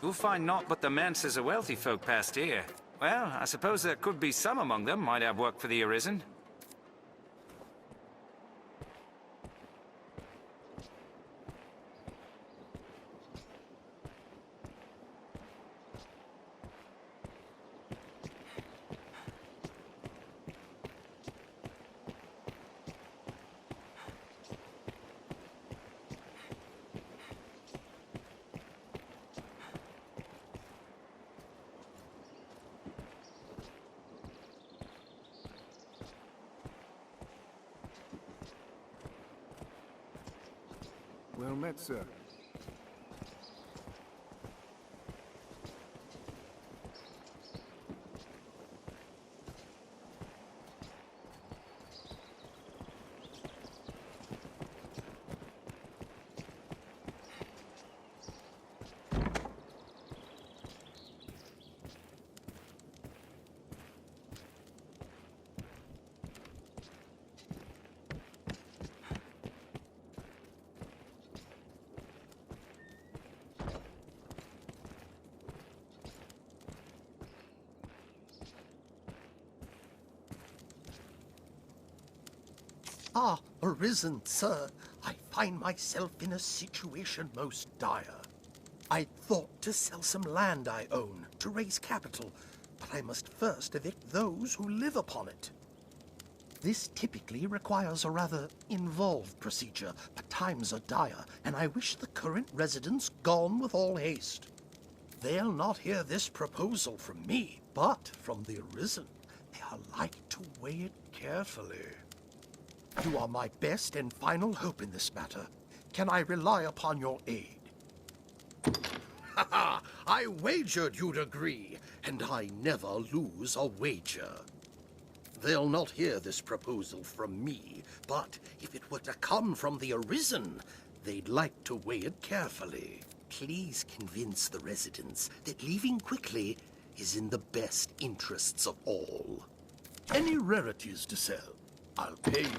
You'll find naught but the manses of wealthy folk past here. Well, I suppose there could be some among them might have work for the Arisen. Well met, sir. Ah, Arisen, sir. I find myself in a situation most dire. I thought to sell some land I own to raise capital, but I must first evict those who live upon it. This typically requires a rather involved procedure, but times are dire, and I wish the current residents gone with all haste. They'll not hear this proposal from me, but from the Arisen. They are like to weigh it carefully. You are my best and final hope in this matter. Can I rely upon your aid? Ha ha! I wagered you'd agree, and I never lose a wager. They'll not hear this proposal from me, but if it were to come from the Arisen, they'd like to weigh it carefully. Please convince the residents that leaving quickly is in the best interests of all. Any rarities to sell? I'll pay you.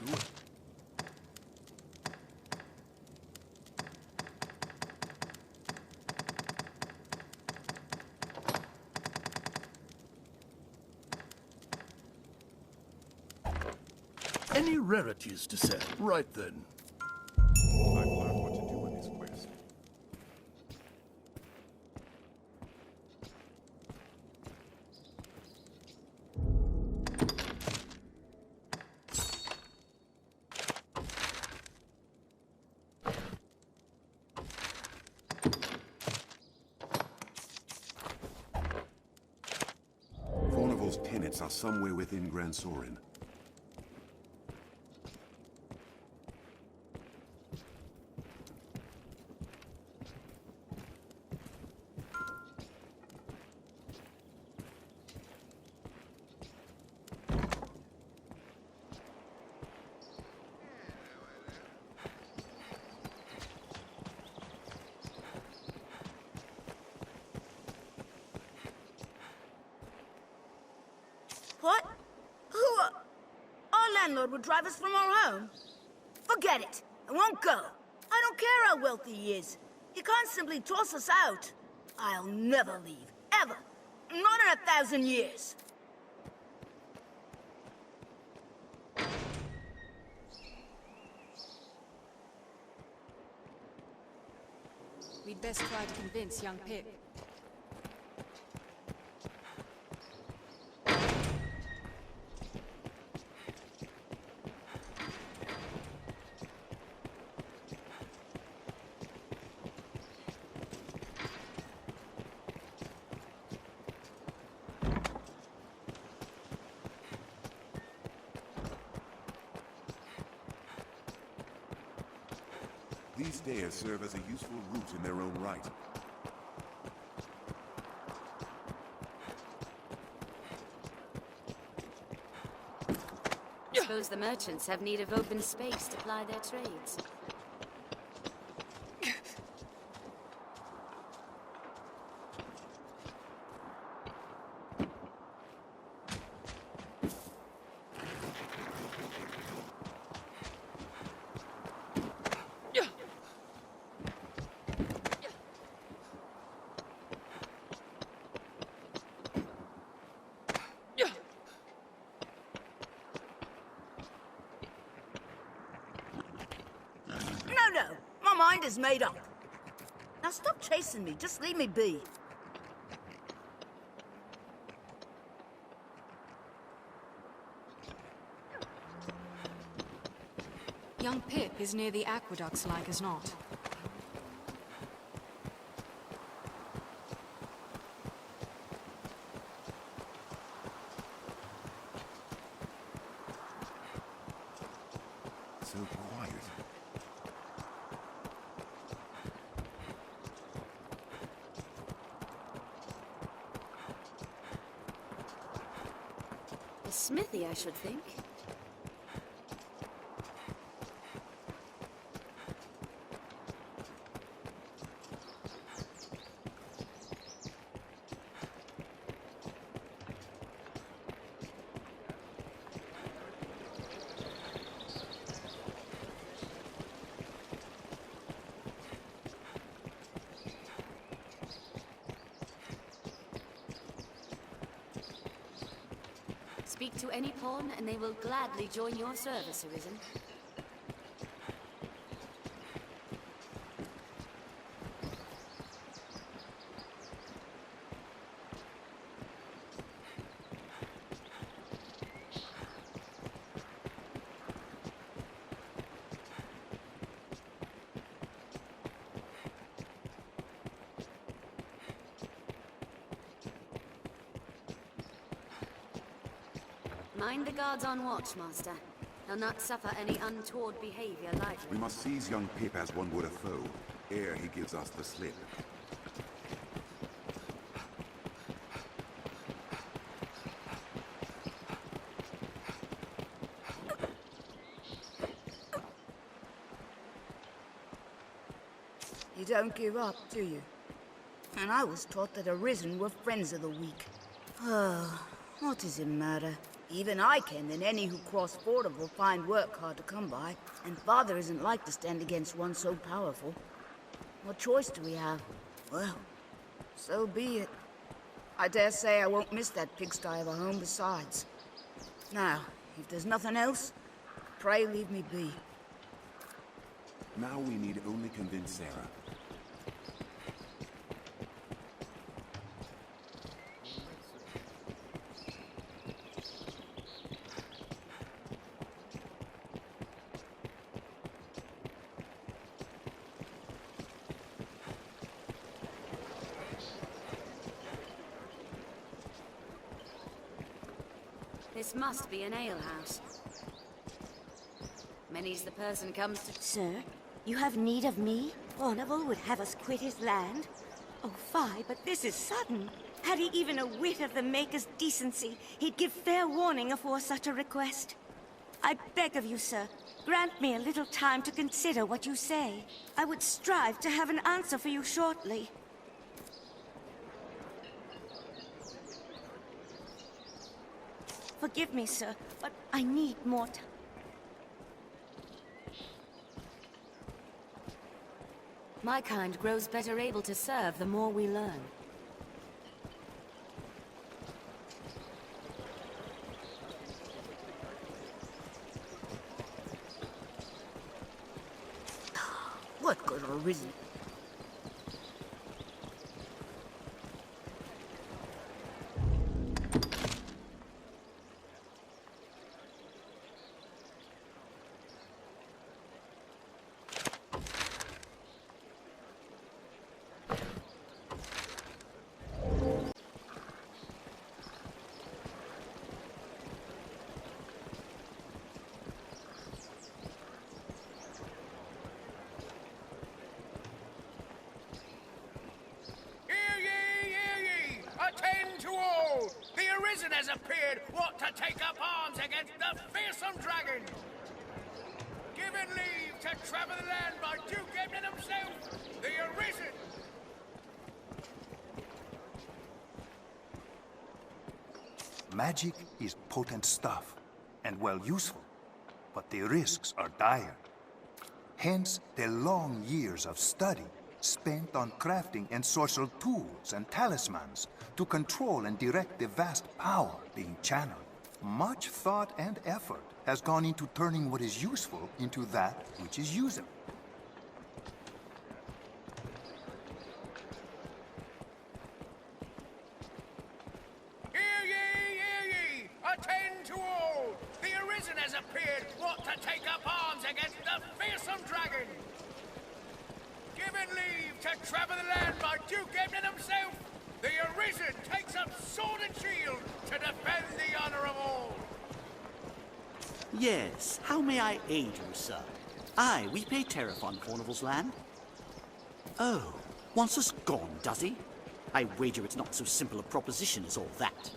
Any rarities to sell? Right then. I've learned what to do in this quest. Fornival's tenants are somewhere within Grand Sorin. What? Our landlord would drive us from our home? Forget it. I won't go. I don't care how wealthy he is. He can't simply toss us out. I'll never leave. Ever. Not in 1,000 years. We'd best try to convince young Pip. These stairs serve as a useful route in their own right. Suppose the merchants have need of open space to ply their trades. mind is made up. Now stop chasing me. Just leave me be. Young Pip is near the aqueducts, like as not. So quiet. A smithy, I should think. Speak to any pawn, and they will gladly join your service, Arisen. Mind the guards on watch, Master. They'll not suffer any untoward behavior lightly. We must seize young Pip as one would a foe, ere he gives us the slip. You don't give up, do you? And I was taught that Arisen were friends of the weak. What does it matter? Even I can, and any who cross border will find work hard to come by. And Father isn't like to stand against one so powerful. What choice do we have? Well, so be it. I dare say I won't miss that pigsty of a home besides. Now, if there's nothing else, pray leave me be. Now we need only convince Sarah. This must be an alehouse. Many's the person comes to... Sir, you have need of me? Ornival would have us quit his land? Oh, fie, but this is sudden. Had he even a whit of the Maker's decency, he'd give fair warning afore such a request. I beg of you, sir, grant me a little time to consider what you say. I would strive to have an answer for you shortly. Forgive me, sir, but I need more time. My kind grows better able to serve the more we learn. What could Arisen? Has appeared, what to take up arms against the fearsome dragon. Given leave to travel the land by Duke Ebner himself, the Arisen. Magic is potent stuff, and well useful, but the risks are dire. Hence, the long years of study spent on crafting ensorcelled tools and talismans to control and direct the vast power being channeled. Much thought and effort has gone into turning what is useful into that which is usable. has appeared, what to take up arms against the fearsome dragon. Given leave to travel the land by Duke Ebnon himself, the Arisen takes up sword and shield to defend the honor of all. Yes, how may I aid you, sir? Aye, we pay tariff on Fornival's land. Oh, wants us gone, does he? I wager it's not so simple a proposition as all that.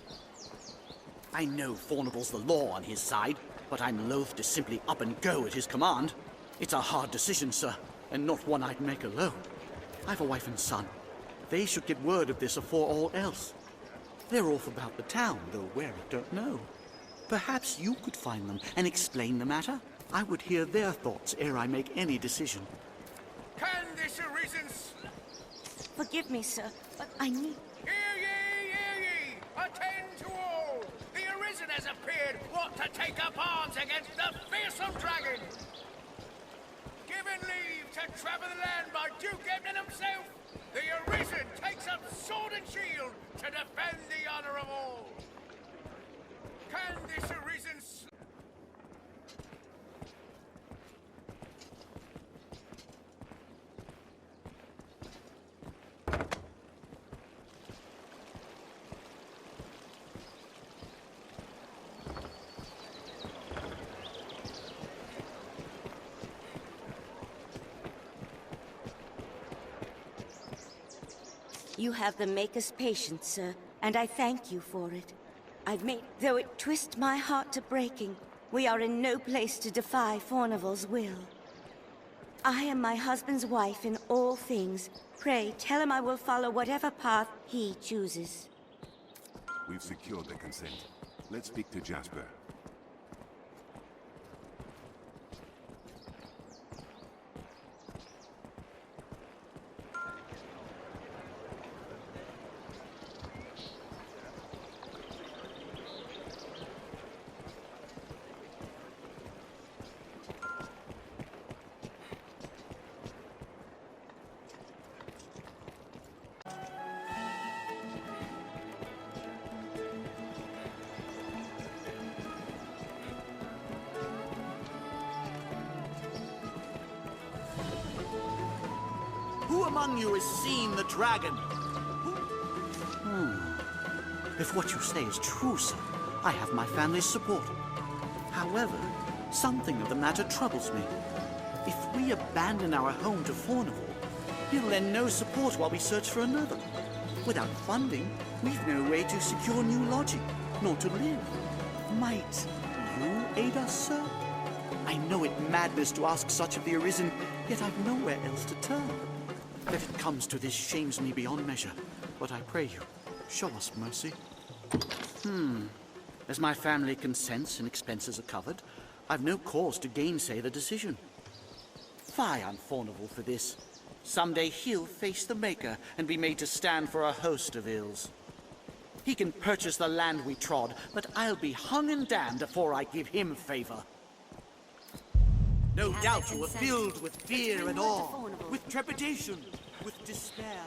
I know Fornival's the law on his side, but I'm loath to simply up and go at his command. It's a hard decision, sir, and not one I'd make alone. I've a wife and son. They should get word of this afore all else. They're off about the town, though where I don't know. Perhaps you could find them and explain the matter? I would hear their thoughts ere I make any decision. Can this Arisen Forgive me, sir, but I need... Hear ye, hear ye! Attend to all! The Arisen has appeared, what to take up arms against the fearsome dragon! Given leave to travel the land by Duke Ebnon himself, the Arisen takes up sword and shield to defend the honor of all! Can this Arisen You have the Maker's patience, sir, and I thank you for it. I've made... Though it twist my heart to breaking, we are in no place to defy Fornival's will. I am my husband's wife in all things. Pray, tell him I will follow whatever path he chooses. We've secured the consent. Let's speak to Jasper. Who among you has seen the dragon? If what you say is true, sir, I have my family's support. However, something of the matter troubles me. If we abandon our home to Fornival, he'll lend no support while we search for another. Without funding, we've no way to secure new lodging, nor to live. Might you aid us, sir? I know it madness to ask such of the Arisen, yet I've nowhere else to turn. That it comes to this shames me beyond measure, but I pray you, show us mercy. As my family consents and expenses are covered, I've no cause to gainsay the decision. Fie on Fornival for this. Someday he'll face the Maker and be made to stand for a host of ills. He can purchase the land we trod, but I'll be hung and damned before I give him favor. No doubt you were filled with fear and awe, with trepidation, with despair.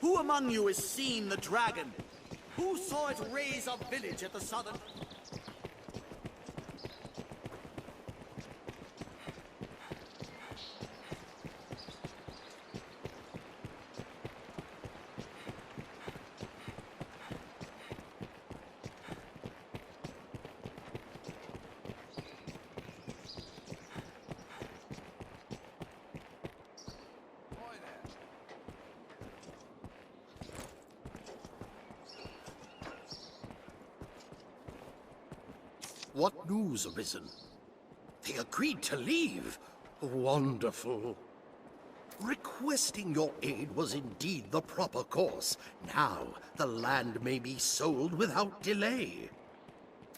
Who among you has seen the dragon? Who saw it raise a village at the southern... What news, Arisen? They agreed to leave. Wonderful. Requesting your aid was indeed the proper course. Now, the land may be sold without delay.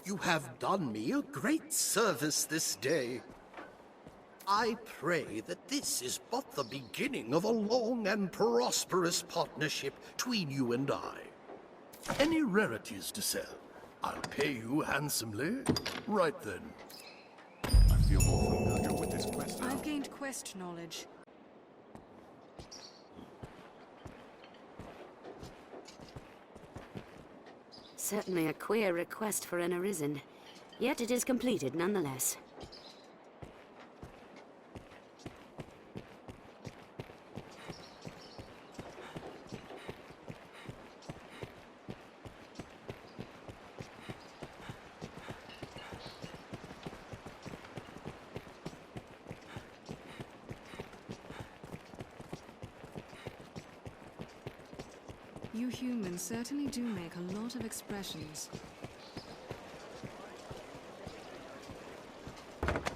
You have done me a great service this day. I pray that this is but the beginning of a long and prosperous partnership between you and I. Any rarities to sell? I'll pay you handsomely. Right then. I feel more familiar with this quest now. I've gained quest knowledge. Certainly a queer request for an Arisen, yet it is completed nonetheless. You humans certainly do make a lot of expressions.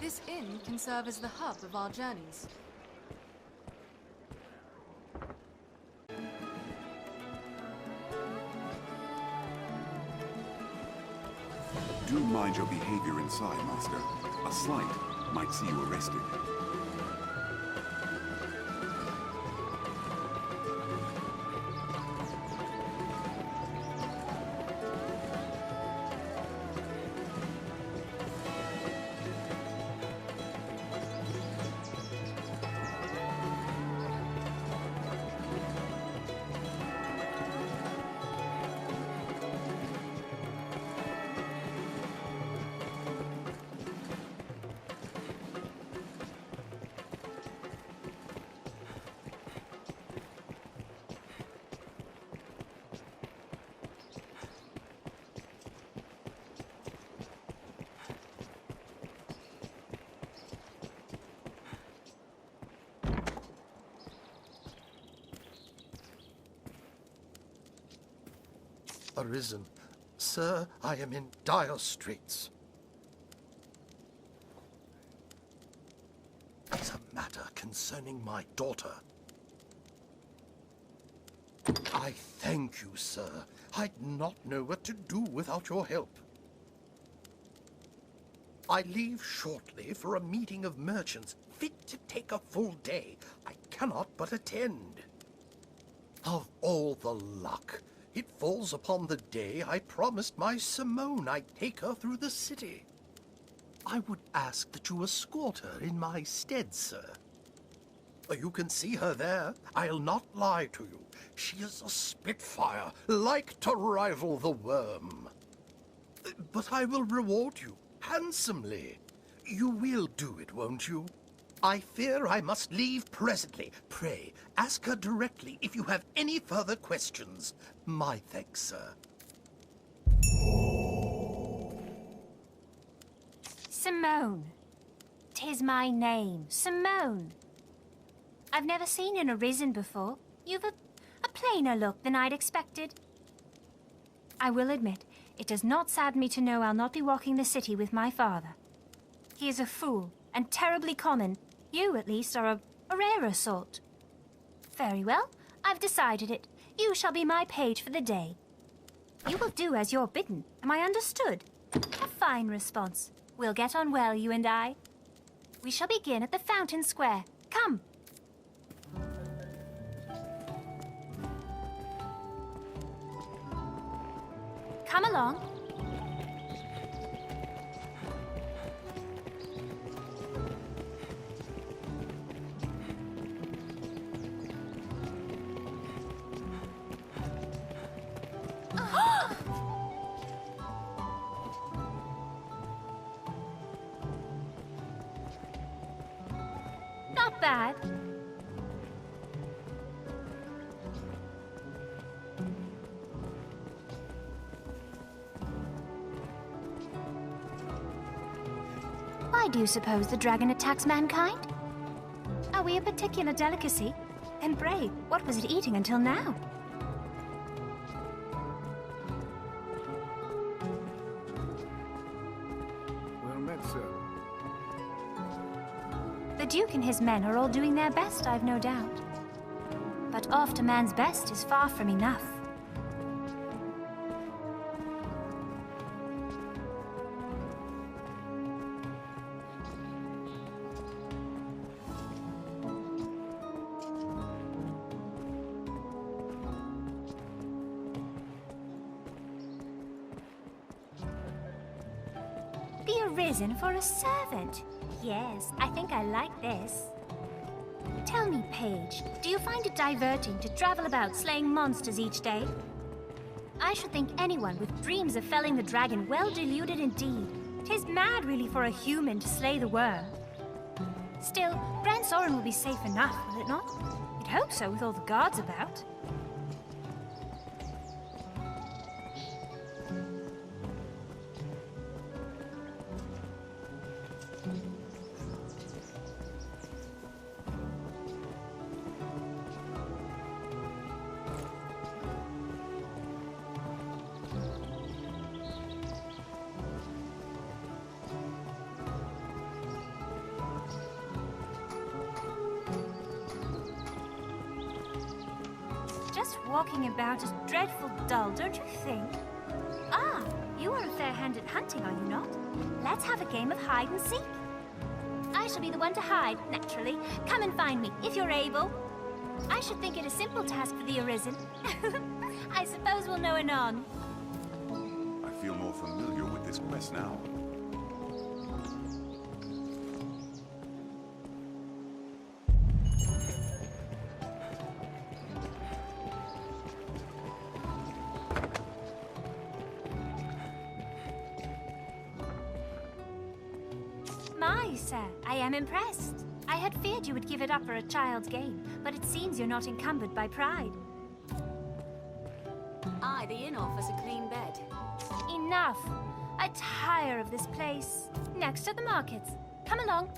This inn can serve as the hub of our journeys. Do mind your behavior inside, Master. A slight might see you arrested. Arisen. Sir, I am in dire straits. It's a matter concerning my daughter. I thank you, sir. I'd not know what to do without your help. I leave shortly for a meeting of merchants, fit to take a full day. I cannot but attend. Of all the luck, it falls upon the day I promised my Simone I'd take her through the city. I would ask that you escort her in my stead, sir. You can see her there. I'll not lie to you. She is a spitfire, like to rival the worm. But I will reward you handsomely. You will do it, won't you? I fear I must leave presently. Pray, ask her directly if you have any further questions. My thanks, sir. Simone. 'Tis my name, Simone. I've never seen an Arisen before. You've a plainer look than I'd expected. I will admit, it does not sadden me to know I'll not be walking the city with my father. He is a fool, and terribly common. You, at least, are a rarer sort. Very well, I've decided it. You shall be my page for the day. You will do as you're bidden. Am I understood? A fine response. We'll get on well, you and I. We shall begin at the Fountain Square. Come. Come along. Not bad. Why do you suppose the dragon attacks mankind? Are we a particular delicacy? And pray, what was it eating until now? Well met, sir. The Duke and his men are all doing their best, I've no doubt. but oft a man's best is far from enough. The Arisen for a servant. Yes, I think I like this. Tell me, Paige, do you find it diverting to travel about slaying monsters each day? I should think anyone with dreams of felling the dragon well deluded indeed. 'Tis mad really for a human to slay the worm. Still, Brand Soren will be safe enough, will it not? You'd hope so with all the guards about. Just walking about is dreadful dull, don't you think? Ah, you are a fair hand at hunting, are you not? Let's have a game of hide and seek. I shall be the one to hide, naturally. Come and find me, if you're able. I should think it a simple task for the Arisen. I suppose we'll know anon. I feel more familiar with this quest now. My, sir, I am impressed. I had feared you would give it up for a child's game, but it seems you're not encumbered by pride. Aye, the inn offers a clean bed. Enough! I tire of this place. Next to the markets. Come along.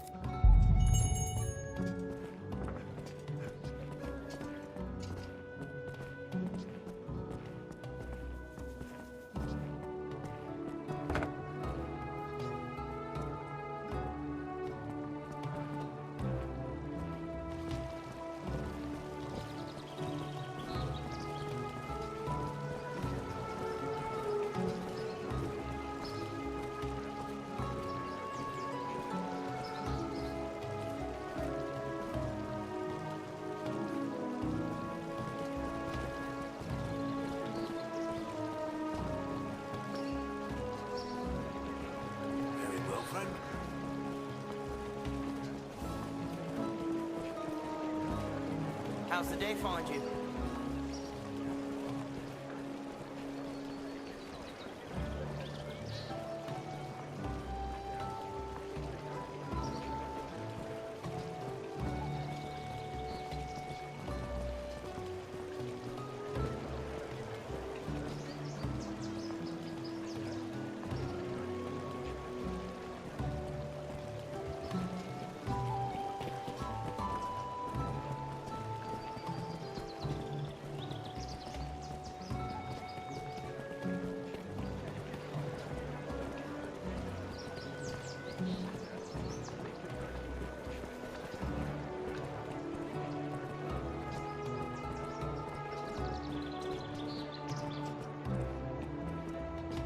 How's the day find you?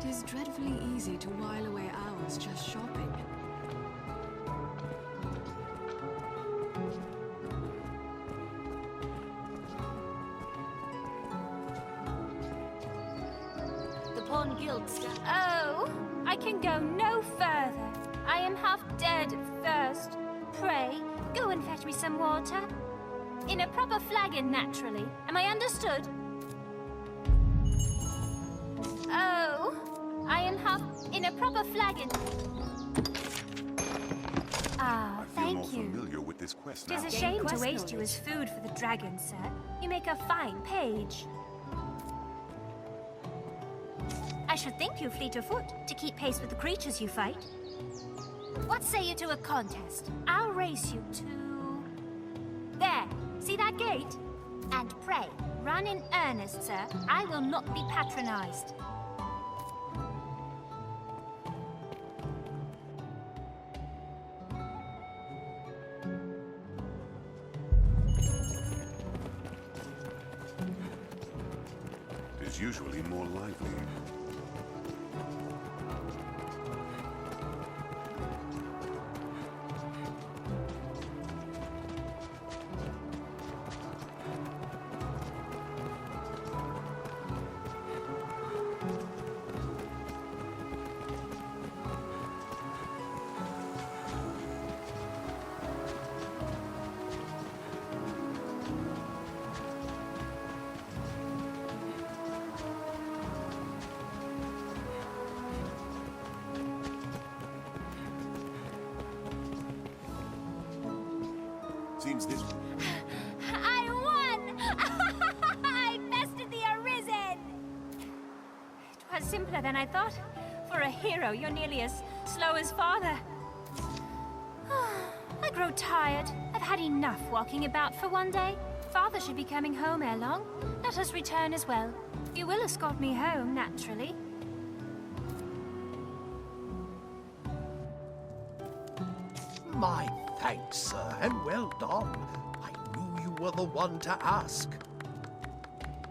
It is dreadfully easy to while away hours just shopping. The Pawn Guild staff. Oh, I can go no further. I am half dead of thirst. Pray, go and fetch me some water. In a proper flagon, naturally. Am I understood? Oh, I am half in a proper flagon. Ah, thank you. Familiar with this quest now. It is a shame to waste you as food for the dragon, sir. You make a fine page. I should think you fleet of foot to keep pace with the creatures you fight. What say you to a contest? I'll race you to... There! See that gate? And pray, run in earnest, sir. I will not be patronized. usually more lively. Seems this... I won! I bested the Arisen! It was simpler than I thought. For a hero, you're nearly as slow as father. I grow tired. I've had enough walking about for one day. Father should be coming home ere long. Let us return as well. You will escort me home, naturally. My thanks, sir, and well done. I knew you were the one to ask.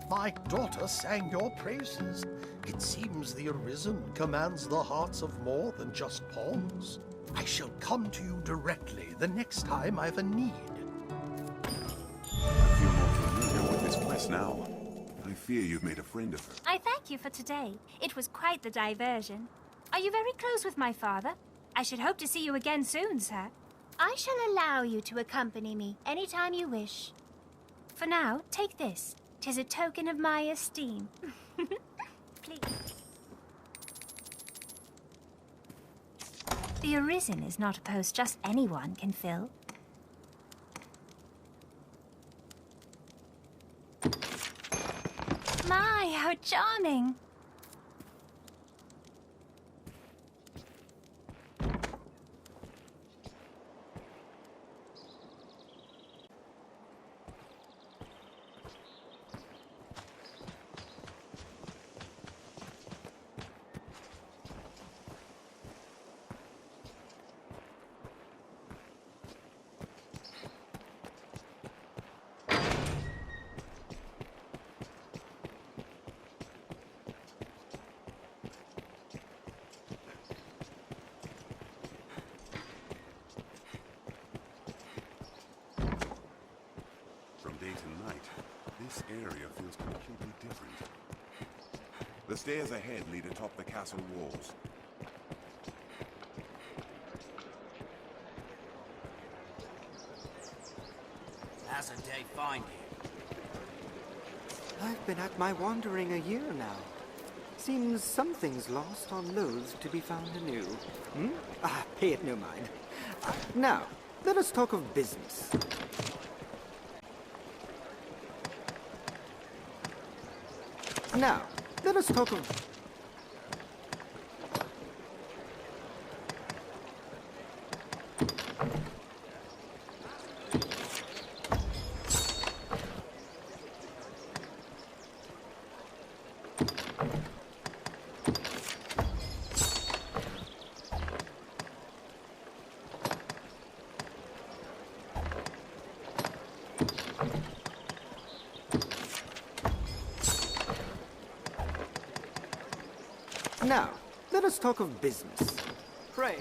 My daughter sang your praises. It seems the Arisen commands the hearts of more than just pawns. I shall come to you directly the next time I've a need. I feel more familiar with this quest now. I fear you've made a friend of her. I thank you for today. It was quite the diversion. Are you very close with my father? I should hope to see you again soon, sir. I shall allow you to accompany me any time you wish. For now, take this. 'Tis a token of my esteem. Please. The Arisen is not a post just anyone can fill. My, how charming! This area feels completely different. The stairs ahead lead atop the castle walls. How's the day find you? I've been at my wandering a year now. Seems something's lost or loath to be found anew. Pay it no mind. Now, let us talk of business. Now, let us talk of... Now, let us talk of business. Pray,